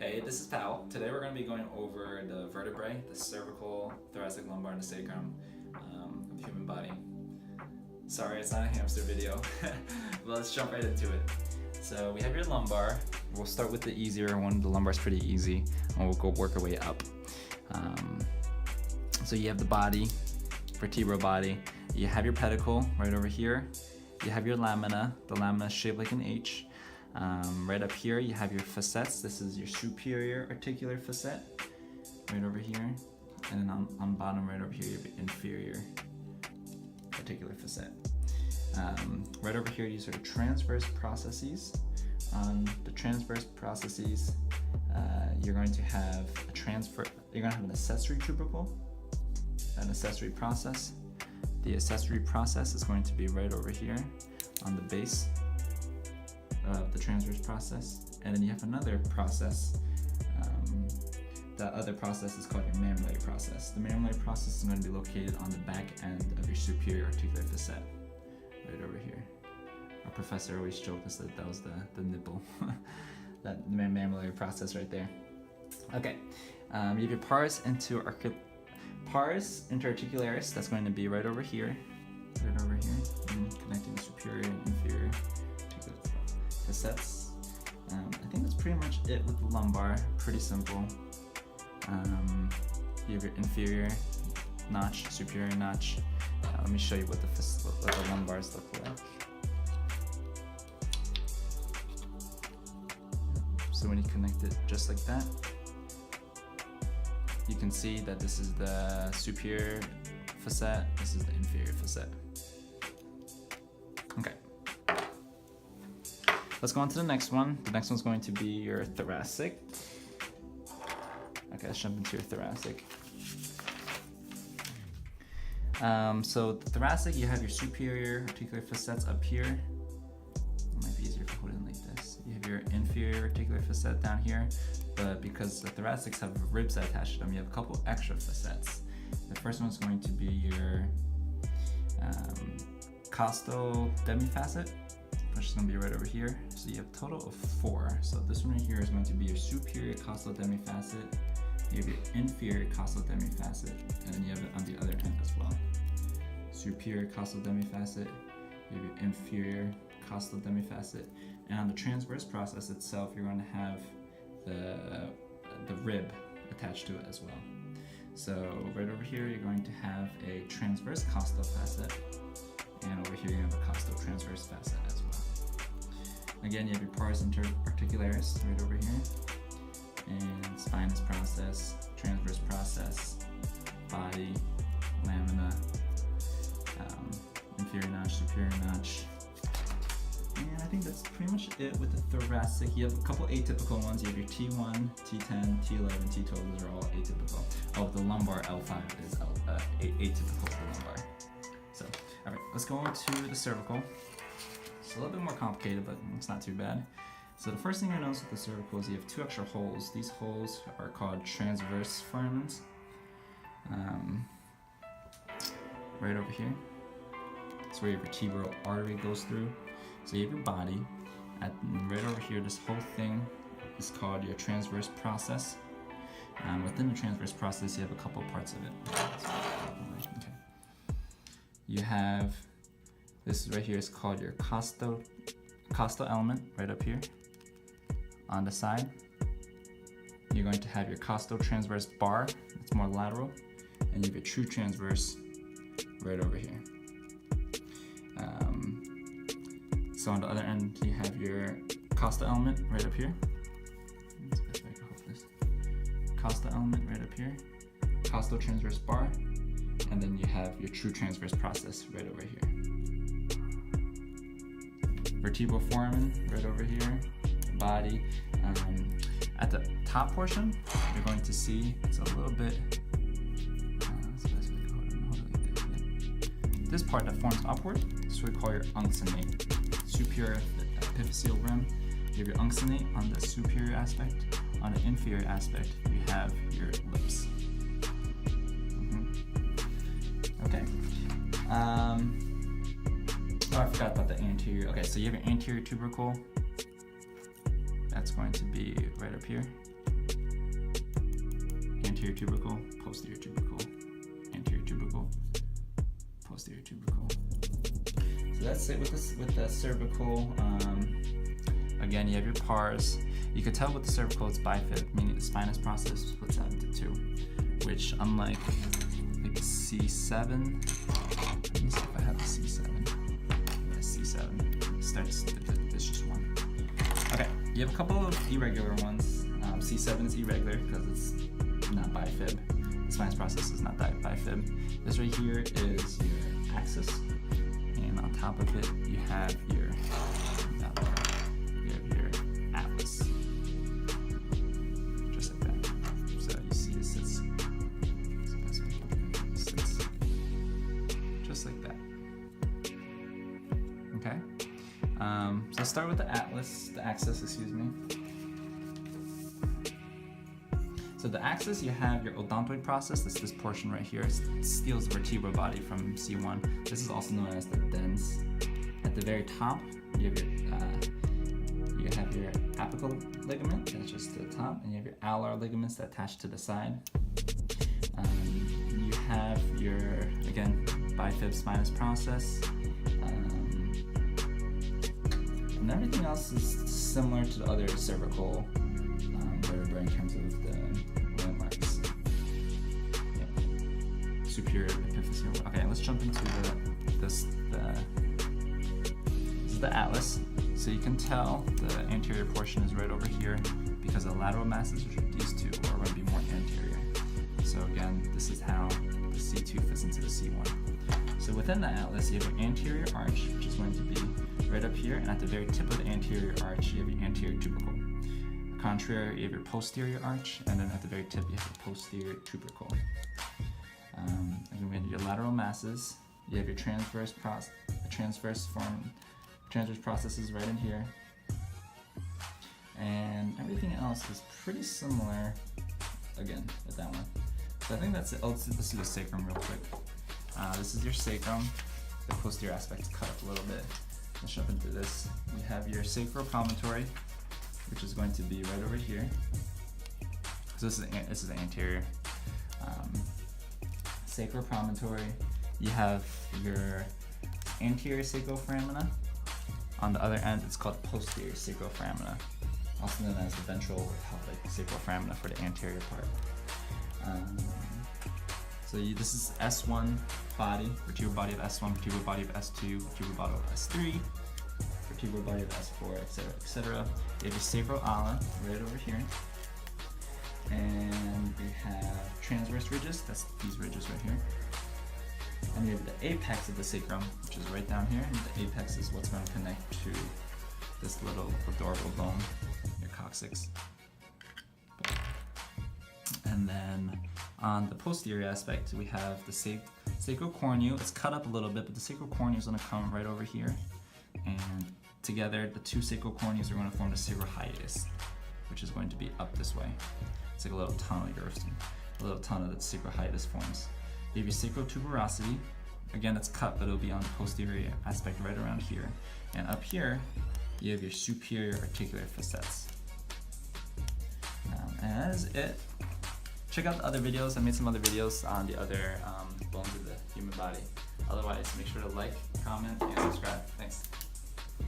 Hey, this is Pal. Today we're going to be going over the vertebrae, the cervical, thoracic, lumbar, and the sacrum of the human body. Sorry, it's not a hamster video, but let's jump right into it. So we have your lumbar. We'll start with the easier one. The lumbar is pretty easy, and we'll go work our way up. So you have the body, vertebral body. You have your pedicle right over here. You have your lamina. The lamina is shaped like an H. Right up here you have your facets. This is your superior articular facet right over here, and then on bottom right over here you have your inferior articular facet. Right over here these are transverse processes. On the transverse processes you're going to have an accessory tubercle, an accessory process. The accessory process is going to be right over here on the base of the transverse process, and then you have another process. That other process is called your mammillary process. The mammillary process is going to be located on the back end of your superior articular facet, right over here. Our professor always joked us that was the nipple, that mammillary process right there. Okay, you have your pars interarticularis. That's going to be right over here, connecting the superior and inferior facets. I think that's pretty much it with the lumbar. Pretty simple. You have your inferior notch, superior notch. Let me show you what the lumbars look like. So when you connect it just like that, you can see that this is the superior facet, this is the inferior facet. Okay. Let's go on to the next one. The next one's going to be your thoracic. Okay, let's jump into your thoracic. So the thoracic, you have your superior articular facets up here. It might be easier if I hold it like this. You have your inferior articular facet down here, but because the thoracics have ribs attached to them, you have a couple extra facets. The first one's going to be your Costa Demi-Facet, which is going to be right over here. So you have a total of 4. So this one right here is going to be your superior costal demi-facet, you have your inferior costal demi-facet, and then you have it on the other end as well. Superior costal demi-facet, you have your inferior costal demi-facet, and on the transverse process itself, you're going to have the rib attached to it as well. So right over here, you're going to have a transverse costal facet, and over here you have a Costotransverse facet as well. Again, you have your pars interarticularis right over here, and spinous process, transverse process, body, lamina, inferior notch, superior notch. And I think that's pretty much it with the thoracic. You have a couple atypical ones. You have your T1, T10, T11, T12. Those are all atypical. Oh, the lumbar L5 is atypical for lumbar. So, all right, let's go on to the cervical. It's a little bit more complicated, but it's not too bad. So the first thing I notice with the cervical is you have 2 extra holes. These holes are called transverse foramens. Right over here. That's where your vertebral artery goes through. So you have your body. Right over here, this whole thing is called your transverse process. Within the transverse process, you have a couple parts of it. Okay. You have this right here is called your costal element right up here. On the side, you're going to have your Costotransverse bar. It's more lateral, and you have your true transverse right over here. So on the other end, you have your Costa element right up here. Let's see if I can hold this. Costa element right up here, Costotransverse bar, and then you have your true transverse process right over here. Vertebral foramen right over here, the body. At the top portion, you're going to see it's a little bit. This part that forms upward is what we call your uncinate. Superior epiphyseal rim. You have your uncinate on the superior aspect. On the inferior aspect, you have your lips. Okay. Oh, I forgot about the anterior. Okay, so you have your anterior tubercle. That's going to be right up here. anterior tubercle, posterior tubercle, anterior tubercle, posterior tubercle. So that's it with the cervical. Again, you have your pars. You can tell with the cervical it's bifid, meaning the spinous process splits out into two, which unlike like the C7, let me see if I have the C7. Yeah, C7 starts, there's just one. Okay, you have a couple of irregular ones. C7 is irregular because it's not bifib. The spinous process is not bifib. This right here is your axis, and on top of it you have your atlas, just like that. So you see it sits just like that. Okay. So let's start with the axis, excuse me. So the axis, you have your odontoid process. This portion right here steals the vertebral body from C1. This is also known as the dens. At the very top, you have your apical ligament, that's just the top, and you have your alar ligaments that attach to the side. You have your, again, bifib spinous process. And everything else is similar to the other cervical vertebrae in terms of the landmarks. Yeah. Superior epiphyseal. Okay, let's jump into this is the atlas. So you can tell the anterior portion is right over here because the lateral masses, which are these two, are going to be more anterior. So again, this is how the C2 fits into the C1. So within the atlas, you have your anterior arch, which is going to be right up here, and at the very tip of the anterior arch, you have your anterior tubercle. Contrary, you have your posterior arch, and then at the very tip, you have your posterior tubercle. And then we have your lateral masses. You have your transverse processes right in here, and everything else is pretty similar. Again, with that one. So I think that's it. Oh, let's do the sacrum real quick. This is your sacrum. The posterior aspect is cut up a little bit. Let's jump into this. You have your sacral promontory, which is going to be right over here. So this is the anterior. Sacral promontory. You have your anterior sacral foramina. On the other end, it's called posterior sacral foramina, also known as the ventral or pelvic sacral foramina for the anterior part. This is S1 body, vertebral body of S1, vertebral body of S2, vertebral body of S3, vertebral body of S4, etc., etc. You have your sacral ala right over here, and we have transverse ridges. That's these ridges right here. And you have the apex of the sacrum, which is right down here, and the apex is what's going to connect to this little adorable bone, your coccyx. And then on the posterior aspect, we have the sacral cornu. It's cut up a little bit, but the sacral cornu is going to come right over here, and together the two sacral corneas are going to form the sacral hiatus, which is going to be up this way. It's like a little tunnel, a little tunnel that the sacral hiatus forms. You have your Sacral Tuberosity. Again, it's cut, but it'll be on the posterior aspect right around here. And up here, you have your superior articular facets. And that is it. Check out the other videos. I made some other videos on the other bones of the human body. Otherwise, make sure to like, comment, and subscribe. Thanks.